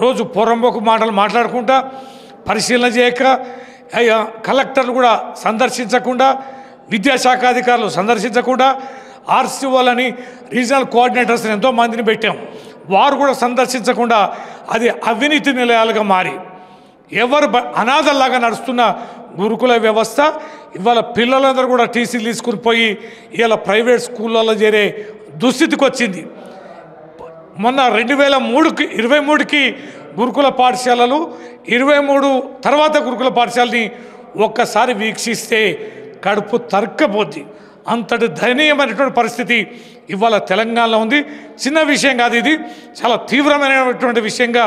రోజు పొరంబోకు మాటలు మాట్లాడుకుంటా పరిశీలన చేయక కలెక్టర్లు కూడా సందర్శించకుండా విద్యాశాఖ అధికారులు సందర్శించకుండా ఆర్సీఓలని రీజనల్ కోఆర్డినేటర్స్ని ఎంతోమందిని పెట్టాం. వారు కూడా సందర్శించకుండా అది అవినీతి నిలయాలుగా మారి ఎవరు అనాథల్లాగా నడుస్తున్న గురుకుల వ్యవస్థ ఇవాళ పిల్లలందరూ కూడా టీసీలు తీసుకుని పోయి ఇవాళ ప్రైవేట్ స్కూళ్ళల్లో చేరే దుస్థితికి వచ్చింది. మొన్న 2023కి గురుకుల పాఠశాలలు 23 తర్వాత గురుకుల పాఠశాలని ఒక్కసారి వీక్షిస్తే కడుపు తరక్కపోద్ది. అంతటి దయనీయమైనటువంటి పరిస్థితి ఇవాళ తెలంగాణలో ఉంది. చిన్న విషయం కాదు, ఇది చాలా తీవ్రమైనటువంటి విషయంగా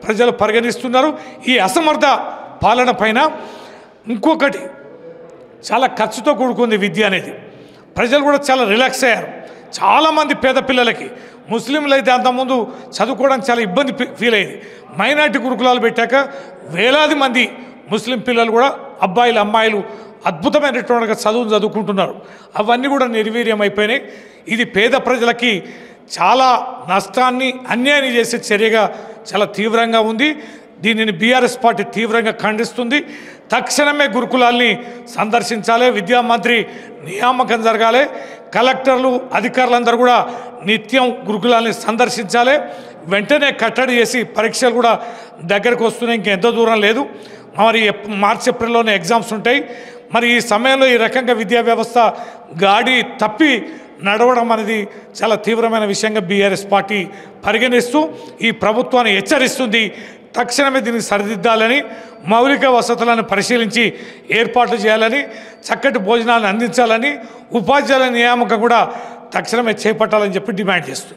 ప్రజలు పరిగణిస్తున్నారు. ఈ అసమర్థ పాలన పైన ఇంకొకటి చాలా ఖర్చుతో కూడుకుంది విద్య అనేది. ప్రజలు కూడా చాలా రిలాక్స్ అయ్యారు. చాలామంది పేద పిల్లలకి ముస్లింలు అయితే అంతకుముందు చదువుకోవడానికి చాలా ఇబ్బంది ఫీల్ అయ్యేది. మైనార్టీ గురుకులాలు పెట్టాక వేలాది మంది ముస్లిం పిల్లలు కూడా అబ్బాయిలు అమ్మాయిలు అద్భుతమైనటువంటి చదువును చదువుకుంటున్నారు. అవన్నీ కూడా నిర్వీర్యం అయిపోయినాయి. ఇది పేద ప్రజలకి చాలా నష్టాన్ని అన్యాయం చేసే చర్యగా చాలా తీవ్రంగా ఉంది. దీనిని బీఆర్ఎస్ పార్టీ తీవ్రంగా ఖండిస్తుంది. తక్షణమే గురుకులాల్ని సందర్శించాలి, విద్యామంత్రి నియామకం జరగాలి, కలెక్టర్లు అధికారులందరూ కూడా నిత్యం గురుకులాల్ని సందర్శించాలి. వెంటనే కట్టడి చేసి పరీక్షలు కూడా దగ్గరకు వస్తున్నాయి, ఇంకెంతో దూరం లేదు. మరి మార్చి ఏప్రిల్లోనే ఎగ్జామ్స్ ఉంటాయి. మరి ఈ సమయంలో ఈ రకంగా విద్యా వ్యవస్థ గాడి తప్పి నడవడం అనేది చాలా తీవ్రమైన విషయంగా బీఆర్ఎస్ పార్టీ పరిగణిస్తూ ఈ ప్రభుత్వాన్ని హెచ్చరిస్తుంది. తక్షణమే దీనికి సరిదిద్దాలని, మౌలిక వసతులను పరిశీలించి ఏర్పాట్లు చేయాలని, చక్కటి భోజనాలను అందించాలని, ఉపాధ్యాయుల నియామకం కూడా తక్షణమే చేపట్టాలని చెప్పి డిమాండ్ చేస్తుంది.